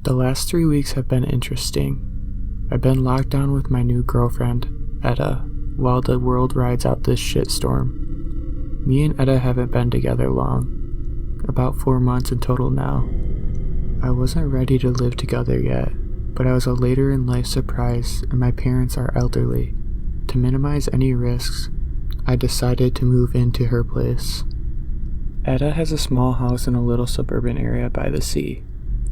The last 3 weeks have been interesting. I've been locked down with my new girlfriend, Etta, while the world rides out this shitstorm. Me and Etta haven't been together long, about 4 months in total now. I wasn't ready to live together yet, but I was a later in life surprise and my parents are elderly. To minimize any risks, I decided to move into her place. Etta has a small house in a little suburban area by the sea,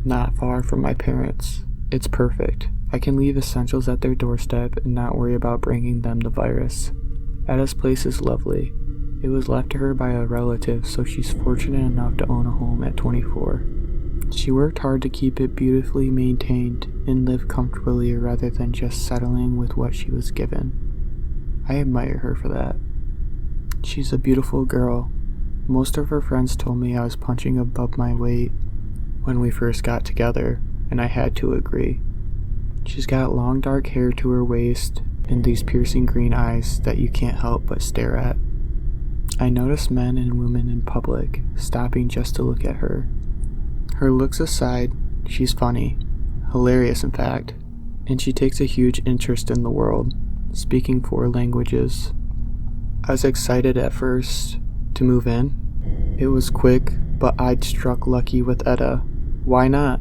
not far from my parents. It's perfect. I can leave essentials at their doorstep and not worry about bringing them the virus. Etta's place is lovely. It was left to her by a relative, so she's fortunate enough to own a home at 24. She worked hard to keep it beautifully maintained and live comfortably rather than just settling with what she was given. I admire her for that. She's a beautiful girl. Most of her friends told me I was punching above my weight when we first got together, and I had to agree. She's got long dark hair to her waist and these piercing green eyes that you can't help but stare at. I notice men and women in public stopping just to look at her. Her looks aside, she's funny, hilarious in fact, and she takes a huge interest in the world, speaking 4 languages. I was excited at first to move in. It was quick, but I'd struck lucky with Etta. Why not?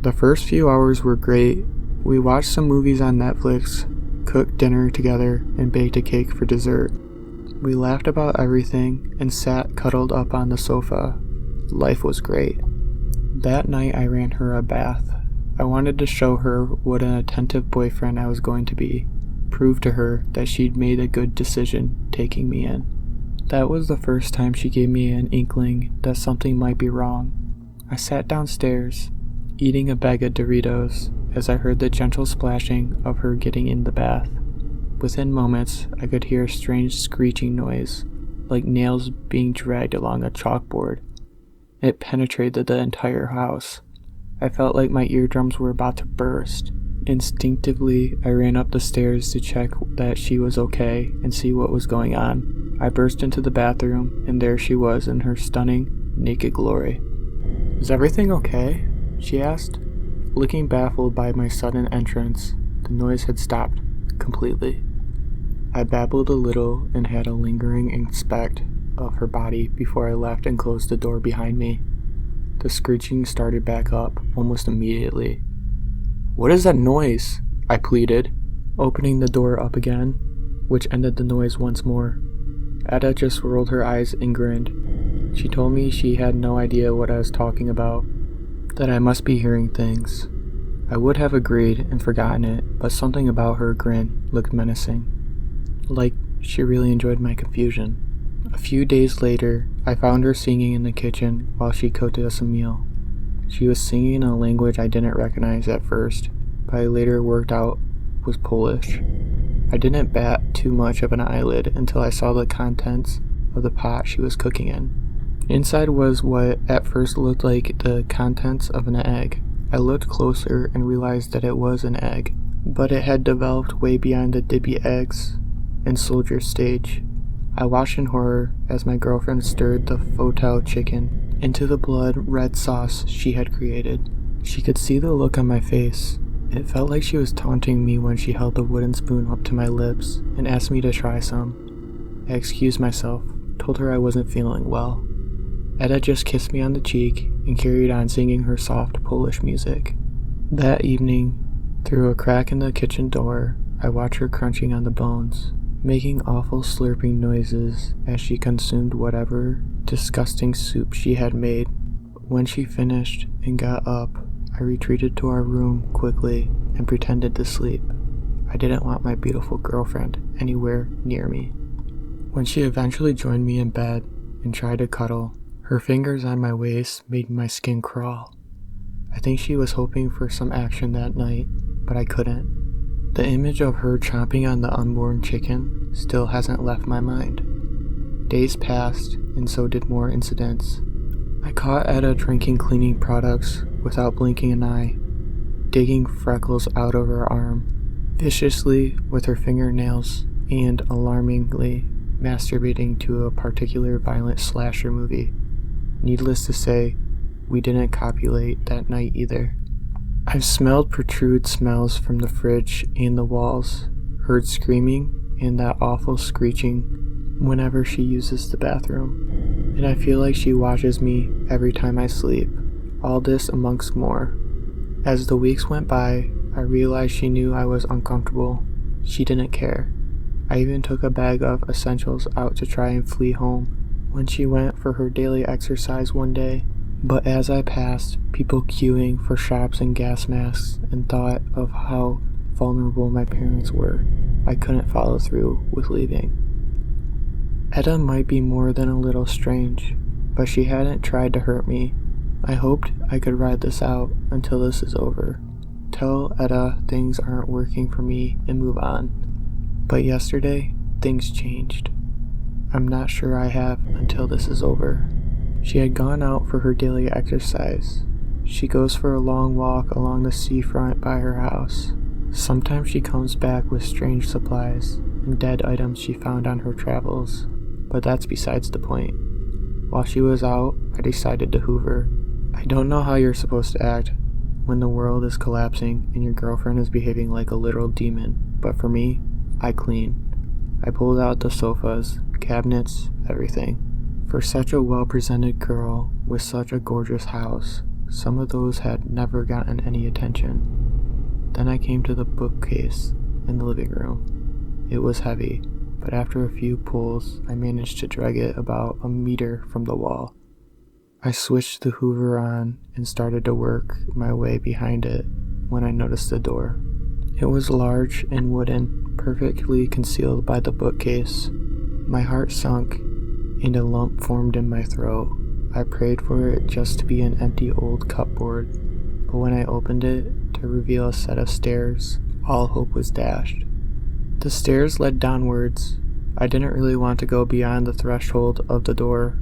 The first few hours were great. We watched some movies on Netflix, cooked dinner together, and baked a cake for dessert. We laughed about everything and sat cuddled up on the sofa. Life was great. That night I ran her a bath. I wanted to show her what an attentive boyfriend I was going to be, prove to her that she'd made a good decision taking me in. That was the first time she gave me an inkling that something might be wrong. I sat downstairs, eating a bag of Doritos, as I heard the gentle splashing of her getting in the bath. Within moments, I could hear a strange screeching noise, like nails being dragged along a chalkboard. It penetrated the entire house. I felt like my eardrums were about to burst. Instinctively, I ran up the stairs to check that she was okay and see what was going on. I burst into the bathroom, and there she was in her stunning, naked glory. "Is everything okay?" she asked. Looking baffled by my sudden entrance, the noise had stopped completely. I babbled a little and had a lingering inspect of her body before I left and closed the door behind me. The screeching started back up almost immediately. "What is that noise?" I pleaded, opening the door up again, which ended the noise once more. Etta just rolled her eyes and grinned. She told me she had no idea what I was talking about, that I must be hearing things. I would have agreed and forgotten it, but something about her grin looked menacing, like she really enjoyed my confusion. A few days later, I found her singing in the kitchen while she cooked us a meal. She was singing in a language I didn't recognize at first, but I later worked out was Polish. I didn't bat too much of an eyelid until I saw the contents of the pot she was cooking in. Inside was what at first looked like the contents of an egg. I looked closer and realized that it was an egg, but it had developed way beyond the dippy eggs and soldier stage. I watched in horror as my girlfriend stirred the fotel chicken into the blood red sauce she had created. She could see the look on my face. It felt like she was taunting me when she held the wooden spoon up to my lips and asked me to try some. I excused myself, told her I wasn't feeling well. Etta just kissed me on the cheek and carried on singing her soft Polish music. That evening, through a crack in the kitchen door, I watched her crunching on the bones, making awful slurping noises as she consumed whatever disgusting soup she had made. When she finished and got up, I retreated to our room quickly and pretended to sleep. I didn't want my beautiful girlfriend anywhere near me. When she eventually joined me in bed and tried to cuddle, her fingers on my waist made my skin crawl. I think she was hoping for some action that night, but I couldn't. The image of her chomping on the unborn chicken still hasn't left my mind. Days passed, and so did more incidents. I caught Etta drinking cleaning products without blinking an eye, digging freckles out of her arm, viciously with her fingernails, and alarmingly masturbating to a particular violent slasher movie. Needless to say, we didn't copulate that night either. I've smelled protrude smells from the fridge and the walls, heard screaming and that awful screeching whenever she uses the bathroom. And I feel like she watches me every time I sleep. All this amongst more. As the weeks went by, I realized she knew I was uncomfortable. She didn't care. I even took a bag of essentials out to try and flee home when she went for her daily exercise one day. But as I passed, people queuing for shops and gas masks, and thought of how vulnerable my parents were, I couldn't follow through with leaving. Etta might be more than a little strange, but she hadn't tried to hurt me. I hoped I could ride this out until this is over. Tell Etta things aren't working for me and move on. But yesterday, things changed. I'm not sure I have until this is over. She had gone out for her daily exercise. She goes for a long walk along the seafront by her house. Sometimes she comes back with strange supplies and dead items she found on her travels, but that's besides the point. While she was out, I decided to hoover. I don't know how you're supposed to act when the world is collapsing and your girlfriend is behaving like a literal demon, but for me, I clean. I pulled out the sofas, cabinets, everything. For such a well-presented girl with such a gorgeous house, some of those had never gotten any attention. Then I came to the bookcase in the living room. It was heavy, but after a few pulls, I managed to drag it about a meter from the wall. I switched the hoover on and started to work my way behind it when I noticed the door. It was large and wooden, perfectly concealed by the bookcase. My heart sunk and a lump formed in my throat. I prayed for it just to be an empty old cupboard, but when I opened it to reveal a set of stairs, all hope was dashed. The stairs led downwards. I didn't really want to go beyond the threshold of the door,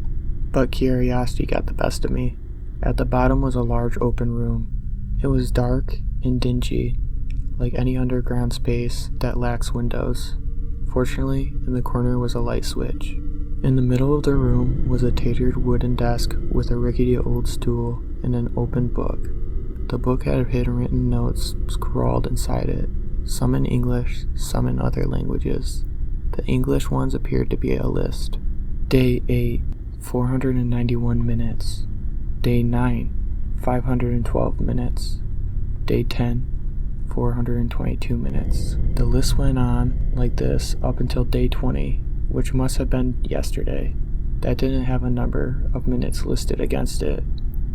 but curiosity got the best of me. At the bottom was a large open room. It was dark and dingy, like any underground space that lacks windows. Fortunately, in the corner was a light switch. In the middle of the room was a tattered wooden desk with a rickety old stool and an open book. The book had handwritten notes scrawled inside it, some in English, some in other languages. The English ones appeared to be a list. Day 8, 491 minutes. Day 9, 512 minutes. Day 10, 422 minutes. The list went on like this up until day 20, which must have been yesterday. That didn't have a number of minutes listed against it.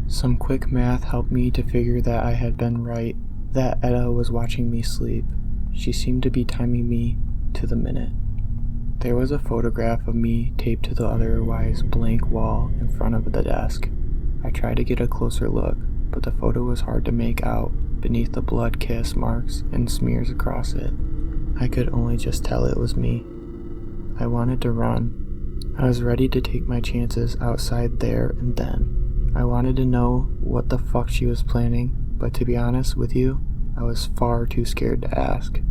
Some quick math helped me to figure that I had been right, that Etta was watching me sleep. She seemed to be timing me to the minute. There was a photograph of me taped to the otherwise blank wall in front of the desk. I tried to get a closer look, but the photo was hard to make out beneath the blood kiss marks and smears across it. I could only just tell it was me. I wanted to run. I was ready to take my chances outside there and then. I wanted to know what the fuck she was planning, but to be honest with you, I was far too scared to ask.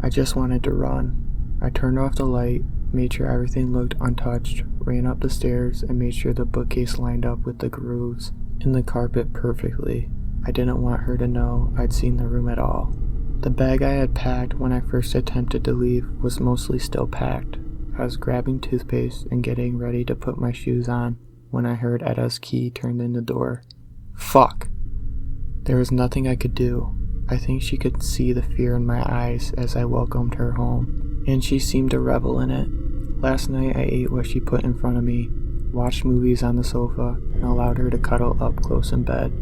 I just wanted to run. I turned off the light, made sure everything looked untouched, ran up the stairs, and made sure the bookcase lined up with the grooves in the carpet perfectly. I didn't want her to know I'd seen the room at all. The bag I had packed when I first attempted to leave was mostly still packed. I was grabbing toothpaste and getting ready to put my shoes on when I heard Etta's key turned in the door. Fuck! There was nothing I could do. I think she could see the fear in my eyes as I welcomed her home, and she seemed to revel in it. Last night I ate what she put in front of me, watched movies on the sofa, and allowed her to cuddle up close in bed.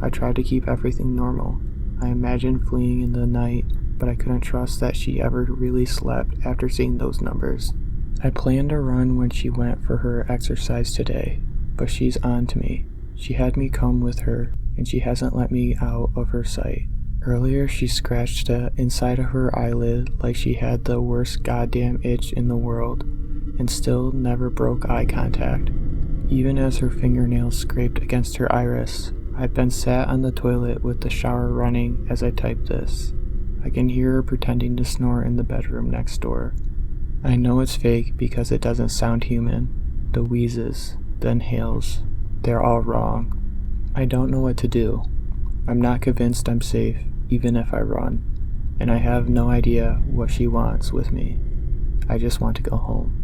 I tried to keep everything normal. I imagined fleeing in the night, but I couldn't trust that she ever really slept after seeing those numbers. I planned to run when she went for her exercise today, but she's on to me. She had me come with her, and she hasn't let me out of her sight. Earlier she scratched the inside of her eyelid like she had the worst goddamn itch in the world, and still never broke eye contact, even as her fingernails scraped against her iris. I've been sat on the toilet with the shower running as I type this. I can hear her pretending to snore in the bedroom next door. I know it's fake because it doesn't sound human. The wheezes, the inhales, they're all wrong. I don't know what to do. I'm not convinced I'm safe, even if I run, and I have no idea what she wants with me. I just want to go home.